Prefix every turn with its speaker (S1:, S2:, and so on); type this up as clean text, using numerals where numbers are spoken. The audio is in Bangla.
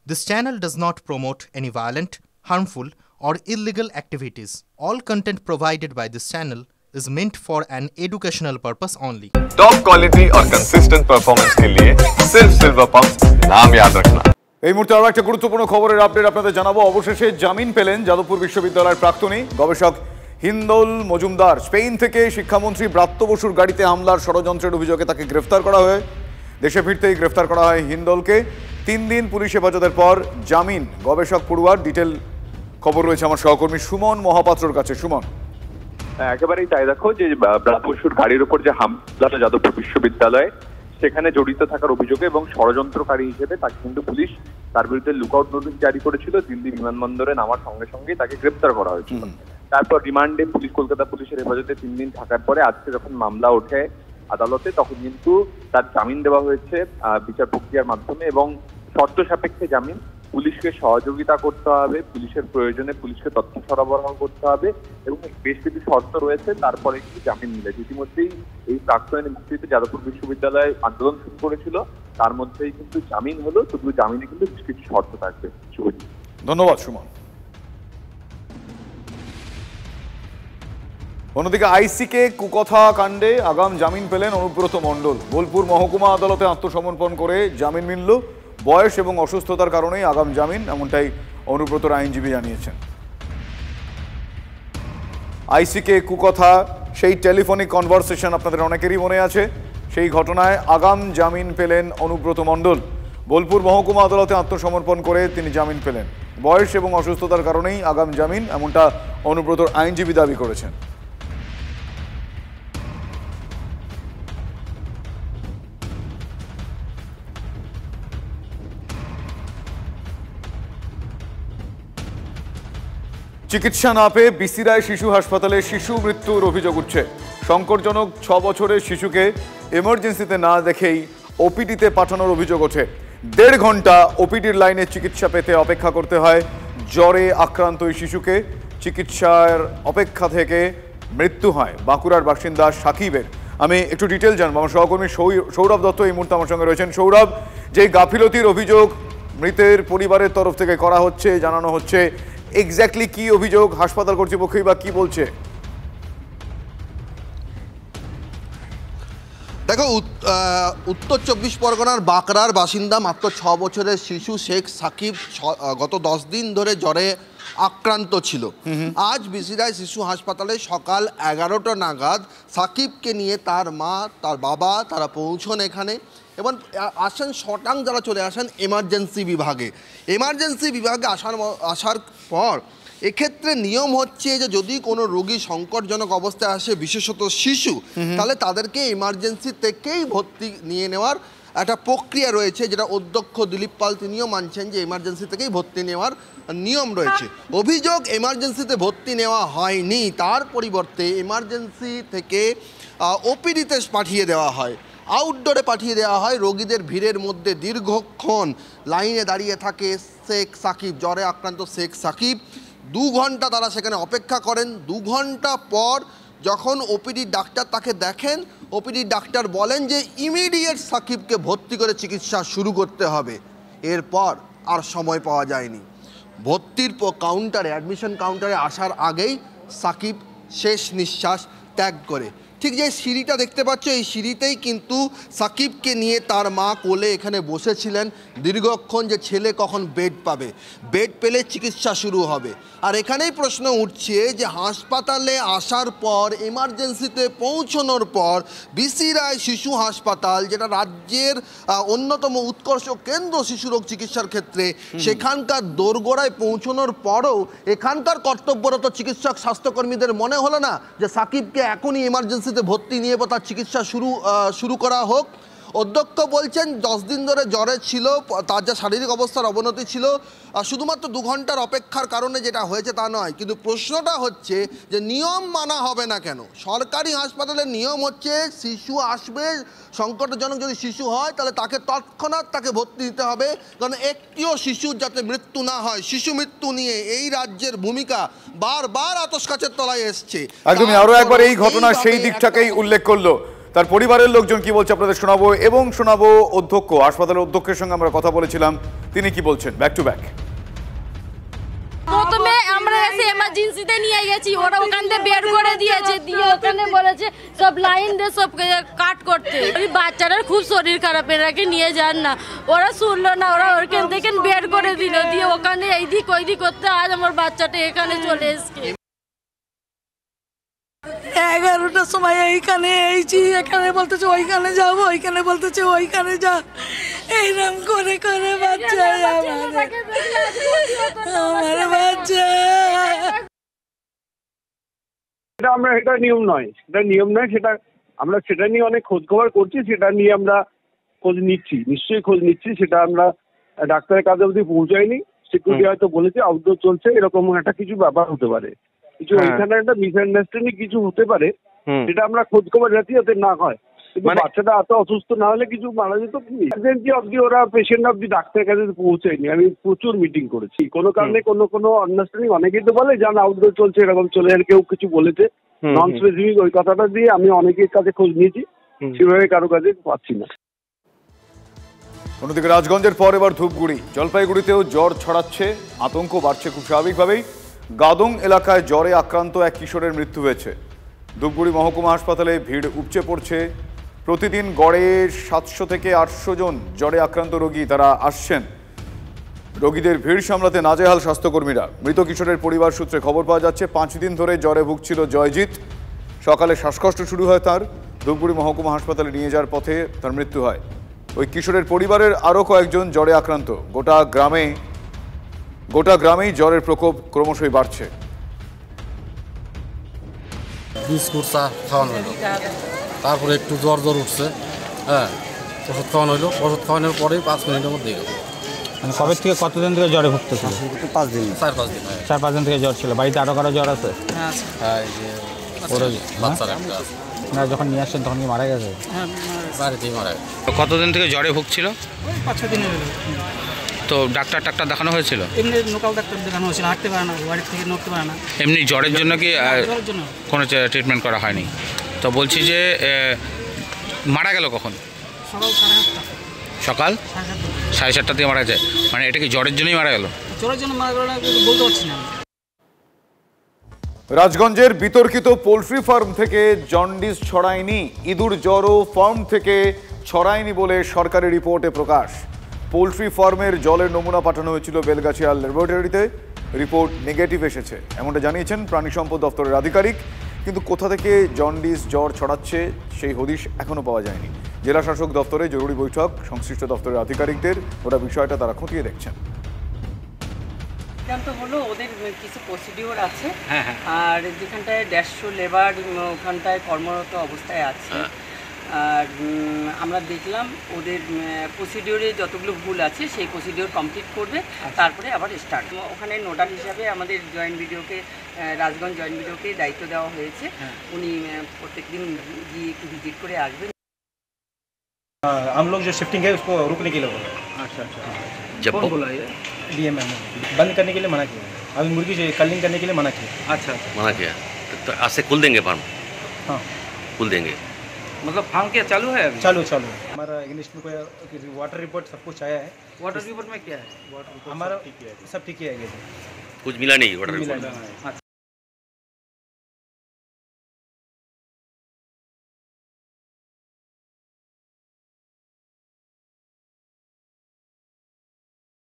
S1: This channel does not promote any violent, harmful, or illegal activities. All content provided by this channel is meant for an educational purpose only.
S2: Top quality और कंसिस्टेंट परफॉर्मेंस के लिए सिर्फ सिल्वर पंप्स नाम याद रखना।
S3: এই মুহূর্তে আরো একটা গুরুত্বপূর্ণ খবরের আপডেট আপনাদের জানাবো। অবশেষে জামিন পেলেন যাদবপুর বিশ্ববিদ্যালয়ের প্রাক্তনী গবেষক হিন্দোল মজুমদার। স্পেন থেকে শিক্ষামন্ত্রী ব্রাত্য বসুর গাড়িতে হামলার ষড়যন্ত্রের অভিযোগে তাকে গ্রেফতার করা হয়। দেশে ফিরতেই গ্রেফতার করা হয় হিন্দোলকে। 3 দিন পুলিশ হেফাজতের পর জামিন গবেষক পড়ুয়ার। ডিটেল খবর রয়েছে আমার সহকর্মী সুমন মহাপাত্রর কাছে। সুমন,
S4: একেবারেই তাই। দেখো যে ব্রাত্য বসুর গাড়ির উপর যে হামলাটা যাদবপুর বিশ্ববিদ্যালয়ে, সেখানে জড়িত থাকার অভিযোগে এবং ষড়যন্ত্রকারী হিসেবে তাকে কিন্তু পুলিশ তার বিরুদ্ধে লুকআউট নোটিশ জারি করেছিল। দিল্লি বিমানবন্দরে নামার সঙ্গে সঙ্গে তাকে গ্রেপ্তার করা হয়েছিল। তারপর রিমান্ডে পুলিশ কলকাতা পুলিশের হেফাজতে 3 দিন থাকার পরে আজকে যখন মামলা ওঠে আদালতে, তখন কিন্তু তার জামিন দেওয়া হয়েছে বিচার প্রক্রিয়ার মাধ্যমে এবং শর্ত সাপেক্ষে জামিন। পুলিশকে সহযোগিতা করতে হবে, পুলিশের প্রয়োজনে পুলিশকে তথ্য সরবরাহ করতে হবে এবং বেশ কিছু শর্ত রয়েছে, তারপরে কিন্তু জামিন মিলেছে। ইতিমধ্যেই এই প্রাক্তনী মুক্তিতে যাদবপুর বিশ্ববিদ্যালয় আন্দোলন শুরু করেছিল, তার মধ্যেই কিন্তু জামিন হলো। শুধু জামিনে কিন্তু বেশ কিছু শর্ত থাকবে। শুভজিৎ,
S3: ধন্যবাদ সুমন। অন্যদিকে আইসিকে কুকথা কাণ্ডে আগাম জামিন পেলেন অনুব্রত মণ্ডল। বোলপুর মহকুমা আদালতে আত্মসমর্পণ করে জামিন মিলল। বয়স এবং অসুস্থতার কারণেই আগাম জামিন, এমনটাই অনুব্রতর আইনজীবী জানিয়েছেন। আইসিকে কুকথা, সেই টেলিফোনিক কনভারসেশন আপনাদের অনেকেরই মনে আছে। সেই ঘটনায় আগাম জামিন পেলেন অনুব্রত মণ্ডল। বোলপুর মহকুমা আদালতে আত্মসমর্পণ করে তিনি জামিন পেলেন। বয়স এবং অসুস্থতার কারণেই আগাম জামিন, এমনটা অনুব্রতর আইনজীবী দাবি করেছেন। চিকিৎসা না পেয়ে বিসিরায় শিশু হাসপাতালে শিশু মৃত্যুর অভিযোগ উঠছে। সংকটজনক 6 বছরের শিশুকে এমার্জেন্সিতে না দেখেই ওপিডিতে পাঠানোর অভিযোগ ওঠে। 1.5 ঘন্টা ওপিডির লাইনে চিকিৎসা পেতে অপেক্ষা করতে হয় জ্বরে আক্রান্ত ওই শিশুকে। চিকিৎসার অপেক্ষা থেকে মৃত্যু হয় বাঁকুড়ার বাসিন্দা সাকিবের। আমি একটু ডিটেল জানবো। আমার সহকর্মী সৌরভ দত্ত এই মুহূর্তে আমার সঙ্গে রয়েছেন। সৌরভ, যে গাফিলতির অভিযোগ মৃতের পরিবারের তরফ থেকে করা হচ্ছে, জানানো হচ্ছে, এক্স্যাক্টলি কি অভিযোগ? হাসপাতাল কর্তৃপক্ষই বা কি বলছে?
S5: দেখো, উত্তর 24 পরগনার বাঁকড়ার বাসিন্দা মাত্র 6 বছরের শিশু শেখ সাকিব গত 10 দিন ধরে জ্বরে আক্রান্ত ছিল। আজ বিসিরায় শিশু হাসপাতালে সকাল 11টা নাগাদ সাকিবকে নিয়ে তার মা, তার বাবা তারা পৌঁছন এখানে এবং আসেন শটাং যারা চলে আসেন এমার্জেন্সি বিভাগে। এমার্জেন্সি বিভাগে আসার পর এক্ষেত্রে নিয়ম হচ্ছে যে যদি কোনো রোগী সংকটজনক অবস্থায় আসে, বিশেষত শিশু, তাহলে তাদেরকে এমার্জেন্সি থেকেই ভর্তি নিয়ে নেওয়ার একটা প্রক্রিয়া রয়েছে, যেটা অধ্যক্ষ দিলীপ পাল তিনিও মানছেন যে এমার্জেন্সি থেকেই ভর্তি নেওয়ার নিয়ম রয়েছে। অভিযোগ এমার্জেন্সিতে ভর্তি নেওয়া হয়নি, তার পরিবর্তে এমার্জেন্সি থেকে ওপিডিতে পাঠিয়ে দেওয়া হয়, আউটডোরে পাঠিয়ে দেওয়া হয়। রোগীদের ভিড়ের মধ্যে দীর্ঘক্ষণ লাইনে দাঁড়িয়ে থাকে শেখ সাকিব, জ্বরে আক্রান্ত শেখ সাকিব। 2 ঘন্টা তারা সেখানে অপেক্ষা করেন। 2 ঘন্টা পর যখন ওপিডি ডাক্তার তাকে দেখেন, ওপিডি ডাক্তার বলেন যে ইমিডিয়েট সাকিবকে ভর্তি করে চিকিৎসা শুরু করতে হবে। এরপর আর সময় পাওয়া যায়নি। ভর্তির কাউন্টারে, অ্যাডমিশন কাউন্টারে আসার আগেই সাকিব শেষ নিঃশ্বাস ত্যাগ করে। ঠিক যে সিঁড়িটা দেখতে পাচ্ছ, এই সিঁড়িতেই কিন্তু সাকিবকে নিয়ে তার মা কোলে এখানে বসেছিলেন দীর্ঘক্ষণ, যে ছেলে কখন বেড পাবে, বেড পেলে চিকিৎসা শুরু হবে। আর এখানেই প্রশ্ন উঠছে যে হাসপাতালে আসার পর, এমার্জেন্সিতে পৌঁছানোর পর বিসিরায় শিশু হাসপাতাল, যেটা রাজ্যের অন্যতম উৎকর্ষ কেন্দ্র শিশুরোগ চিকিৎসার ক্ষেত্রে, সেখানকার দোরগোড়ায় পৌঁছানোর পরও এখানকার কর্তব্যরত চিকিৎসক স্বাস্থ্যকর্মীদের মনে হলো না যে সাকিবকে এখনই এমার্জেন্সি ভর্তি নিয়ে তার চিকিৎসা শুরু করা হোক। অধ্যক্ষ বলছেন 10 দিন ধরে জ্বরে ছিল, তার যা শারীরিক অবস্থার অবনতি ছিল, শুধুমাত্র 2 ঘন্টার অপেক্ষার কারণে যেটা হয়েছে তা নয়। কিন্তু প্রশ্নটা হচ্ছে যে নিয়ম মানা হবে না কেন? সরকারি হাসপাতালের নিয়ম হচ্ছে শিশু আসবে, সংকটজনক যদি শিশু হয় তাহলে তাকে তৎক্ষণাৎ তাকে ভর্তি দিতে হবে, কারণ একটিও শিশুর যাতে মৃত্যু না হয়। শিশু মৃত্যু নিয়ে এই রাজ্যের ভূমিকা বারবার আতশকাচের তলায় এসছে।
S3: একদমই, আরো একবার এই ঘটনা সেই দিকটাকেই উল্লেখ করলো তার পরিবারের লোকজন কি বলছে আপনাদের শোনাবো, এবং শোনাবো অধ্যক্ষ, হাসপাতালের অধ্যক্ষের সঙ্গে আমরা কথা বলেছিলাম, তিনি কি বলছেন। Back to back.
S6: প্রথমে আমরা এসে এমার্জেন্সিতে নিয়ে গেছি, ওরা ওখান থেকে বের করে দিয়েছে, দিয়ে ওখানে বলেছে সব লাইন দিয়ে সব কাট করতে। ওই বাচ্চাটার খুব শরীর খারাপ, এরাকে নিয়ে যান না, ওরা শুনলো না, ওরা ওখান থেকে বের করে দিল, দিয়ে ওখানে এইদিক ওইদিক করতে আজ আমার বাচ্চাটা এখানে চলে এসছে।
S7: 11টার সময় এইখানে এইছি, এখানে বলতেছে ওইখানে যাবো, ওইখানে বলতেছে ওইখানে যা, এইরকম করে করে বাচ্চা আমার বাচ্চা।
S8: এটা আমরা এটা নিয়ম নয়, সেটা আমরা সেটা নিয়ে অনেক খোঁজ খবর করছি, সেটা নিয়ে আমরা খোঁজ নিচ্ছি, নিশ্চয়ই খোঁজ নিচ্ছি। সেটা আমরা ডাক্তারের কাছে অবধি পৌঁছাইনি, সিকিউরিটি হয়তো বলেছে আউটডোর চলছে, এরকম একটা কিছু ব্যাপার হতে পারে, কিছু ওইখানে একটা মিসআন্ডারস্ট্যান্ডিং কিছু হতে পারে, সেটা আমরা খোঁজ খবর রাখি যাতে না হয়। কিন্তু বাচ্চাটা এত অসুস্থ না হলে কিছু মারা যেত কি, ইমার্জেন্সি অবধি ওরা পেশেন্ট অবধি ডাক্তারের কাছে পৌঁছায়নি। আমি প্রচুর মিটিং করেছি, কোনো কারণে কোনো আন্ডারস্ট্যান্ডিং, অনেকেই তো বলে যান আউটডোর চলছে এরকম চলে, আর কেউ কিছু বলেছে নন স্পেসিফিক, ওই কথাটা দিয়ে আমি অনেকের কাছে খোঁজ নিয়েছি, সেভাবে কারো কাছে পাচ্ছি না।
S3: অন্যদিকে রাজগঞ্জের পর এবার ধূপগুড়ি, জলপাইগুড়িতেও জ্বর ছড়াচ্ছে, আতঙ্ক বাড়ছে খুব স্বাভাবিকভাবেই। গাদং এলাকায় জ্বরে আক্রান্ত এক কিশোরের মৃত্যু হয়েছে। ধূপগুড়ি মহকুমা হাসপাতালে ভিড় উপচে পড়ছে, প্রতিদিন গড়ে 700 থেকে 800 জন জ্বরে আক্রান্ত রোগী তারা আসছেন। রোগীদের ভিড় সামলাতে নাজেহাল স্বাস্থ্যকর্মীরা। মৃত কিশোরের পরিবার সূত্রে খবর পাওয়া যাচ্ছে 5 দিন ধরে জ্বরে ভুগছিল জয়জিৎ। সকালে শ্বাসকষ্ট শুরু হয় তার, ধূপগুড়ি মহকুমা হাসপাতালে নিয়ে যাওয়ার পথে তার মৃত্যু হয়। ওই কিশোরের পরিবারের আরও কয়েকজন জ্বরে আক্রান্ত। গোটা গ্রামেই জ্বরের প্রকোপ ক্রমশই বাড়ছে।
S9: বিস্কুট চা খাওয়ানো হলো, তারপরে একটু জ্বর উঠছে, হ্যাঁ ওষুধ খাওয়ানো হলো, ওষুধ খাওয়ানোর পরেই 5 মিনিটের মধ্যে গেল।
S10: মানে কবে থেকে কতদিন থেকে জ্বরে ভুগতেছিল?
S9: 5 দিন, 4-5 দিন,
S10: 4-5 দিন থেকে জ্বর ছিল। বাড়িতে আরো কারো জ্বর আছে?
S9: হ্যাঁ, এই যে বাচ্চার একটা আছে।
S10: না, যখন নিয়ে আসছেন তখন কি মারা গেছে?
S9: বাড়িতেই মারা গেছে।
S11: কতদিন থেকে জ্বরে ভুগছিল?
S12: 5-6 দিনের হলো।
S11: তো ডাক্তার দেখানো হয়েছিল?
S12: এমনি লোকাল ডাক্তার দেখানো হয়েছিল, হাঁটতে পারে না, বাড়ি থেকে নড়তে পারে না।
S11: এমনি জ্বরের জন্য কি
S12: জ্বরের জন্য
S11: কোনো ট্রিটমেন্ট করা হয়নি? তো বলছি যে মারা গেল কখন?
S12: সকাল 7টা। সকাল
S11: 7:30 দিয়ে মারা যায়, মানে এটা কি জ্বরের জন্যই মারা গেল?
S12: জ্বরের জন্য মারা গেল না বলতে পারছি না।
S3: রাজগঞ্জের বিতর্কিত পোলট্রি ফার্ম থেকে জন্ডিস ছড়ায়নি, ইঁদুর জ্বরও ফার্ম থেকে ছড়ায়নি বলে সরকারি রিপোর্টে প্রকাশ। পোলট্রি ফার্মের জলের নমুনা পাঠানো হয়েছিল বেলগাছিয়া ল্যাবরেটরিতে, রিপোর্ট নেগেটিভ এসেছে, এমনটা জানিয়েছেন প্রাণী সম্পদ দপ্তরের আধিকারিক। কিন্তু কোথা থেকে জন্ডিস জ্বর ছড়াচ্ছে সেই হদিশ এখনও পাওয়া যায়নি। জেলা শাসক দপ্তরে জরুরি বৈঠক, সংশ্লিষ্ট দপ্তরের আধিকারিকদের, ওরা বিষয়টা তারা খতিয়ে দেখছেন।
S13: সিদ্ধান্ত হলো ওদের কিছু প্রসিডিওর আছে, আর যেখানটায় 150 লেবার ওখানটায় কর্মরত অবস্থায় আছে, আর আমরা দেখলাম ওদের প্রসিডিওরে যতগুলো ভুল আছে সেই প্রসিডিওর কমপ্লিট করবে, তারপরে আবার স্টার্ট। ওখানে নোডাল হিসাবে আমাদের জয়েন্ট বিডিওকে, রাজগঞ্জ জয়েন্ট বিডিওকে দায়িত্ব দেওয়া হয়েছে, উনি প্রত্যেকদিন গিয়ে একটু ভিজিট করে আসবেন।
S10: हम लोग जो शिफ्टिंग है उसको रुकने के लिए बोला। अच्छा,
S11: जब
S10: कौन बोला ये? डीएमएम बंद करने के लिए मना किया, अभी मुर्गी कलिंग करने के लिए मना किया। अच्छा,
S11: मना किया तो आज से खुल देंगे फार्म?
S10: हाँ,
S11: खुल देंगे।
S12: मतलब फार्म क्या चालू है?
S10: चालू हमारा अगेंस्ट में कोई वाटर रिपोर्ट सब कुछ आया है।
S12: वाटर रिपोर्ट में क्या है?
S10: हमारा सब ठीक है,
S11: कुछ मिला नहीं वाटर रिपोर्ट।